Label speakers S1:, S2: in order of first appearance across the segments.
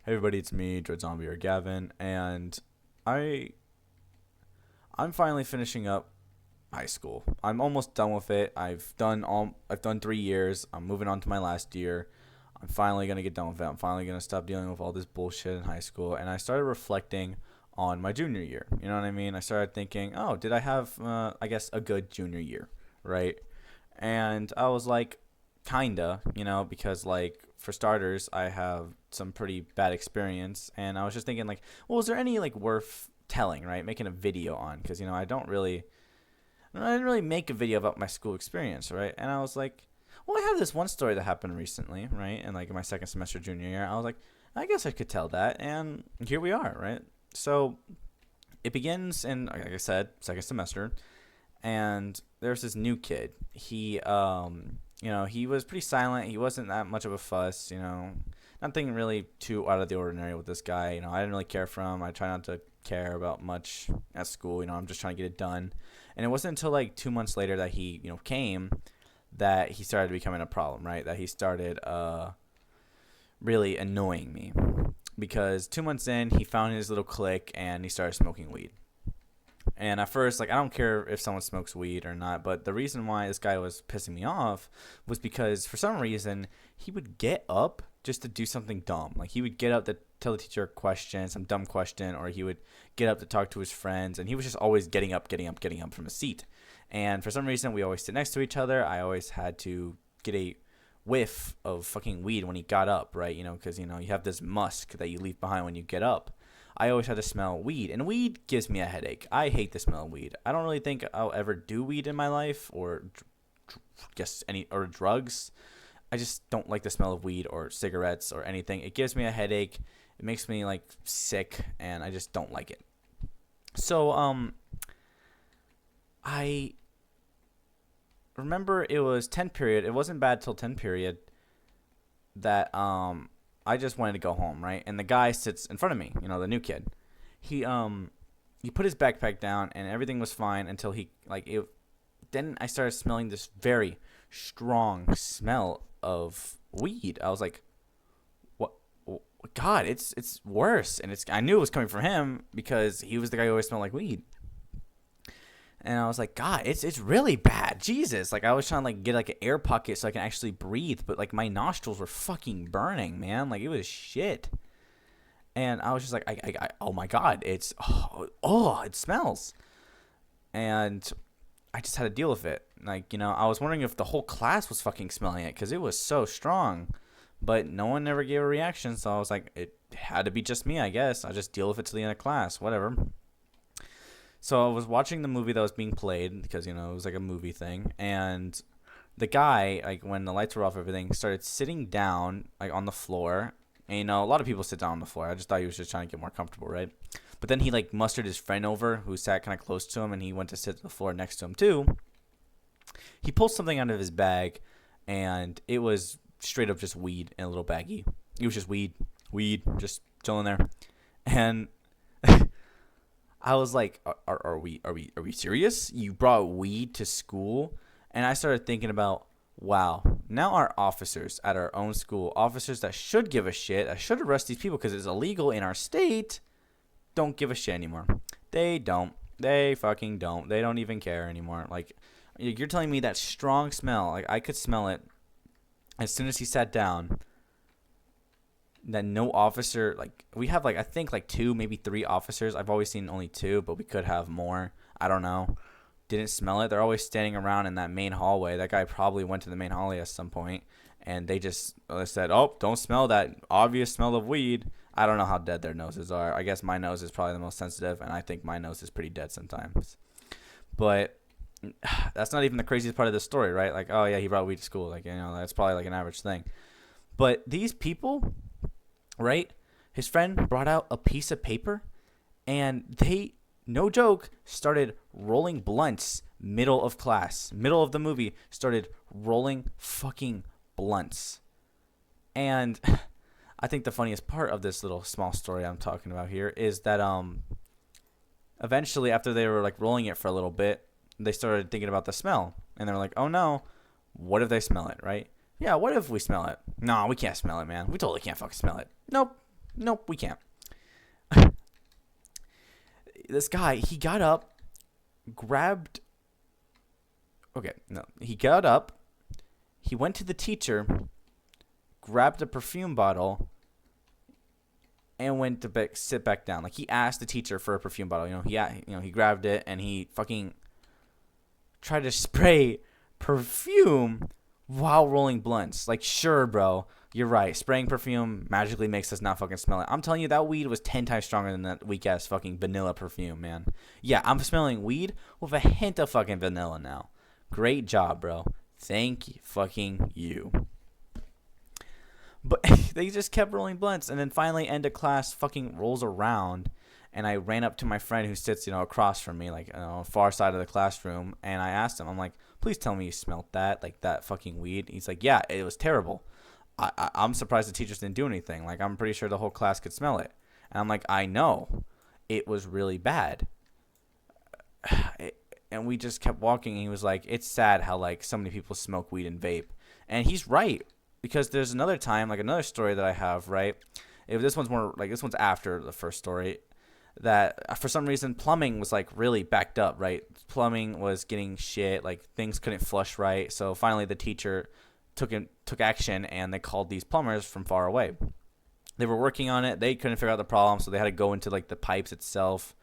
S1: Hey everybody, it's me, Dread Zombie or Gavin, and I I'm finally finishing up high school. I'm almost done with it. I've done 3 years. I'm moving on to my last year. I'm finally gonna get done with it. I'm finally gonna stop dealing with all this bullshit in high school. And I started reflecting on my junior year. You know what I mean? I started thinking, oh, did I have I guess a good junior year, right? And I was like, kinda, because like for starters, I have some pretty bad experience, and I was just thinking like, well, is there any like worth telling, right? Making a video on, because I didn't really make a video about my school experience, right? And I was like, well, I have this one story that happened recently, right? And like in my second semester junior year, I was like, I guess I could tell that, and here we are, right? So it begins in, like I said, second semester, and there's this new kid. He was pretty silent. He wasn't that much of a fuss. Nothing really too out of the ordinary with this guy. I didn't really care for him. I try not to care about much at school. I'm just trying to get it done. And it wasn't until like 2 months later that he, came, that he started becoming a problem, right? That he started really annoying me, because 2 months in, he found his little clique and he started smoking weed. And at first, like, I don't care if someone smokes weed or not, but the reason why this guy was pissing me off was because for some reason he would get up just to do something dumb. Like, he would get up to tell the teacher a question, some dumb question, or he would get up to talk to his friends, and he was just always getting up from his seat. And for some reason, we always sit next to each other. I always had to get a whiff of fucking weed when he got up, right? Because, you have this musk that you leave behind when you get up. I always had to smell weed, and weed gives me a headache. I hate the smell of weed. I don't really think I'll ever do weed in my life, or drugs. I just don't like the smell of weed or cigarettes or anything. It gives me a headache. It makes me like sick, and I just don't like it. So I remember it was 10 period. It wasn't bad till 10 period that I just wanted to go home, right? And the guy sits in front of me, the new kid. He put his backpack down and everything was fine until he like it. Then I started smelling this very strong smell of weed. I was like, "What? God, it's worse." And I knew it was coming from him because he was the guy who always smelled like weed. And I was like, God, it's really bad. Jesus. Like, I was trying to, like, get, like, an air pocket so I can actually breathe. But, like, my nostrils were fucking burning, man. Like, it was shit. And I was just like, oh, my God. It smells. And I just had to deal with it. Like, I was wondering if the whole class was fucking smelling it because it was so strong. But no one ever gave a reaction. So I was like, it had to be just me, I guess. I'll just deal with it till the end of class. Whatever. So I was watching the movie that was being played because, it was like a movie thing. And the guy, like when the lights were off, everything started sitting down like on the floor. And, a lot of people sit down on the floor. I just thought he was just trying to get more comfortable, right? But then he like mustered his friend over who sat kind of close to him, and he went to sit on the floor next to him too. He pulled something out of his bag, and it was straight up just weed in a little baggie. It was just weed, just chilling there. And I was like, are we serious? You brought weed to school? And I started thinking about, wow, now our officers at our own school, officers that should give a shit, that should arrest these people because it's illegal in our state, don't give a shit anymore. They don't. They fucking don't. They don't even care anymore. Like, you're telling me that strong smell, like I could smell it as soon as he sat down, that no officer, like we have like I think like 2 maybe 3 officers. I've always seen only 2, but we could have more. I don't know. Didn't smell it. They're always standing around in that main hallway. That guy probably went to the main hallway at some point, and they said, oh, don't smell that obvious smell of weed. I don't know how dead their noses are. I guess my nose is probably the most sensitive, and I think my nose is pretty dead sometimes. But that's not even the craziest part of the story, right? Like, oh yeah, he brought weed to school. Like, that's probably like an average thing. But these people, right? His friend brought out a piece of paper, and they, no joke, started rolling blunts middle of class. Middle of the movie, started rolling fucking blunts. And I think the funniest part of this little small story I'm talking about here is that eventually, after they were like rolling it for a little bit, they started thinking about the smell. And they're like, oh no, what if they smell it, right? Yeah, what if we smell it? No, we can't smell it, man. We totally can't fucking smell it. Nope. Nope, we can't. This guy, he got up, grabbed. Okay, no. He got up, he went to the teacher, grabbed a perfume bottle, and went to sit back down. Like, he asked the teacher for a perfume bottle. He grabbed it and he fucking tried to spray perfume while rolling blunts. Like, sure, bro, you're right. Spraying perfume magically makes us not fucking smell it. I'm telling you, that weed was 10 times stronger than that weak ass fucking vanilla perfume, man. Yeah, I'm smelling weed with a hint of fucking vanilla now. Great job, bro. Thank you, fucking you. But they just kept rolling blunts, and then finally, end of class fucking rolls around, and I ran up to my friend who sits, across from me, like, far side of the classroom, and I asked him, I'm like, please tell me you smelled that, like, that fucking weed. He's like, yeah, it was terrible. I'm surprised the teachers didn't do anything. Like, I'm pretty sure the whole class could smell it. And I'm like, I know. It was really bad. And we just kept walking, and he was like, it's sad how, like, so many people smoke weed and vape. And he's right, because there's another time, like, another story that I have, right? This one's after the first story, that for some reason plumbing was, like, really backed up, right? Plumbing was getting shit, like, things couldn't flush right. So finally the teacher took action, and they called these plumbers from far away. They were working on it. They couldn't figure out the problem, so they had to go into, like, the pipes itself.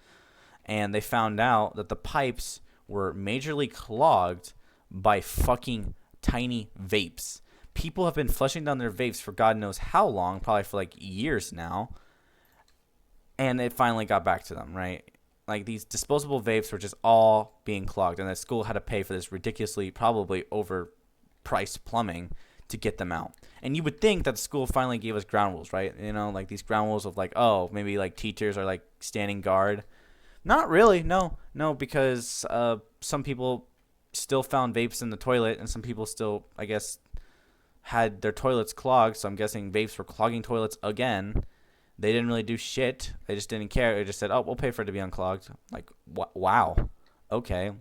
S1: And they found out that the pipes were majorly clogged by fucking tiny vapes. People have been flushing down their vapes for God knows how long, probably for like years now. And it finally got back to them, right? Like, these disposable vapes were just all being clogged, and the school had to pay for this ridiculously, probably overpriced plumbing to get them out. And you would think that the school finally gave us ground rules, right? Like these ground rules of like, oh, maybe like teachers are like standing guard. Not really, no, because some people still found vapes in the toilet, and some people still, I guess, had their toilets clogged. So I'm guessing vapes were clogging toilets again. They didn't really do shit. They just didn't care. They just said, oh, we'll pay for it to be unclogged. Like, wow. Okay.